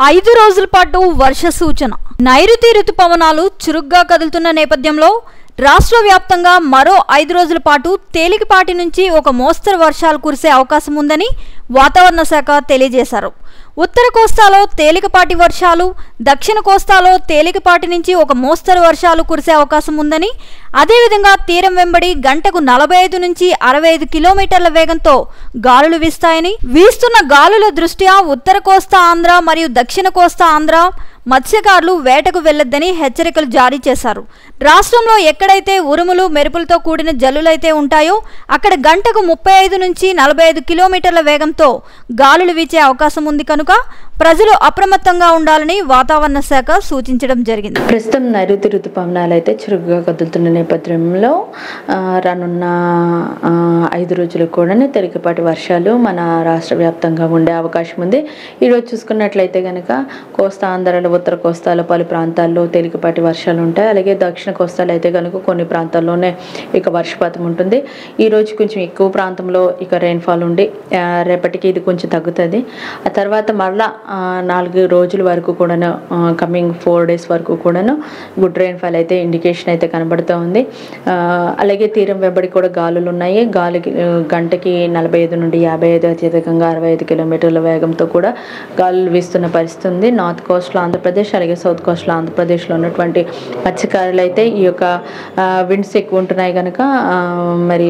5 రోజుల పాటు వర్ష సూచన. నైరుతి రుతుపవనాలు చురుగ్గా కదులుతున్న నేపథ్యంలో రాష్ట్ర వ్యాప్తంగా మరో 5 రోజుల పాటు తేలికపాటి నుంచి ఒక మోస్తరు వర్షాలు కురిసే అవకాశం ఉందని వాతావరణ శాఖ తెలియజేశారు. ఉత్తర కోస్తాలో తేలికపాటి వర్షాలు, దక్షిణ కోస్తాలో తేలికపాటి నుంచి ఒక మోస్తరు వర్షాలు కురిసే అవకాశం ఉందని, అదేవిధంగా తీరం వెంబడి గంటకు 45 నుంచి 65 కిలోమీటర్ల వేగంతో గాలులు వీస్తాయని, వీస్తున్న గాలుల దృష్ట్యా ఉత్తర కోస్తా ఆంధ్ర మరియు దక్షిణ కోస్తా ఆంధ్ర మత్స్యకారులు వేటకు వెళ్లొద్దని హెచ్చరికలు జారీ చేశారు. రాష్ట్రంలో ఎక్కడైతే ఉరుములు మెరుపులతో కూడిన జల్లులైతే ఉంటాయో అక్కడ గంటకు 35 నుంచి 45 కిలోమీటర్ల వేగంతో గాలులు వీచే అవకాశం ఉంది కనుక ప్రజలు అప్రమత్తంగా ఉండాలని వాతావరణ శాఖ సూచించడం జరిగింది. ప్రస్తుతం నైరుతి ఋతుపవనాలు అయితే చురుగ్గా కదులుతున్న నేపథ్యంలో రానున్న 5 రోజులు కూడా తేలికపాటి వర్షాలు మన రాష్ట్ర వ్యాప్తంగా ఉండే అవకాశం ఉంది. ఈరోజు చూసుకున్నట్లయితే కనుక కోస్తా ఆంధ్రలో, ఉత్తర కోస్తాలో పలు ప్రాంతాల్లో తేలికపాటి వర్షాలు ఉంటాయి. అలాగే దక్షిణ కోస్తాలో అయితే కనుక కొన్ని ప్రాంతాల్లోనే ఇక వర్షపాతం ఉంటుంది. ఈరోజు కొంచెం ఎక్కువ ప్రాంతంలో ఇక రెయిన్ఫాల్ ఉండి రేపటికి ఇది కొంచెం తగ్గుతుంది. ఆ తర్వాత మళ్ళా 4 రోజుల వరకు కూడాను, కమింగ్ 4 days వరకు కూడాను గుడ్ రెయిన్ఫాల్ అయితే ఇండికేషన్ అయితే కనబడుతూ ఉంది. అలాగే తీరం వెంబడి కూడా గాలులు ఉన్నాయి. గాలికి గంటకి 45 నుండి 55, అత్యధికంగా 65 కిలోమీటర్ల వేగంతో కూడా గాలులు వీస్తున్న పరిస్థితి ఉంది. నార్త్ కోస్ట్లో ఆంధ్రప్రదేశ్, అలాగే సౌత్ కోస్ట్లో ఆంధ్రప్రదేశ్లో ఉన్నటువంటి మత్స్యకారులు అయితే ఈ యొక్క విండ్స్ ఎక్కువ ఉంటున్నాయి కనుక మరి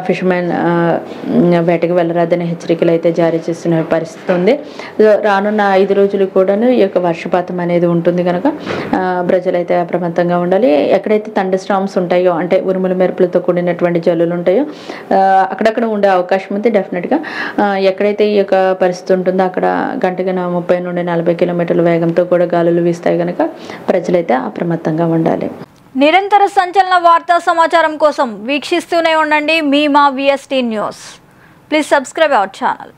ఫిషర్మెన్ వేటకు వెళ్ళరాదని హెచ్చరికలు అయితే జారీ చేస్తున్న పరిస్థితి ఉంది. రానున్న 5 రోజులు కూడాను ఈ యొక్క వర్షపాతం అనేది ఉంటుంది కనుక ప్రజలైతే అప్రమత్తంగా ఉండాలి. ఎక్కడైతే థండర్ స్టార్మ్స్ ఉంటాయో, అంటే ఉరుముల మెరుపులతో కూడినటువంటి జల్లులు ఉంటాయో అక్కడక్కడ ఉండే అవకాశం ఉంది. డెఫినెట్గా ఎక్కడైతే ఈ యొక్క పరిస్థితి ఉంటుందో అక్కడ గంటకి 30 నుండి 40 కిలోమీటర్ల వేగంతో కూడా గాలులు వీస్తాయి కనుక ప్రజలైతే అప్రమత్తంగా ఉండాలి. నిరంతర సంచలన వార్తా సమాచారం కోసం వీక్షిస్తూనే ఉండండి మా VST news. Please subscribe our channel.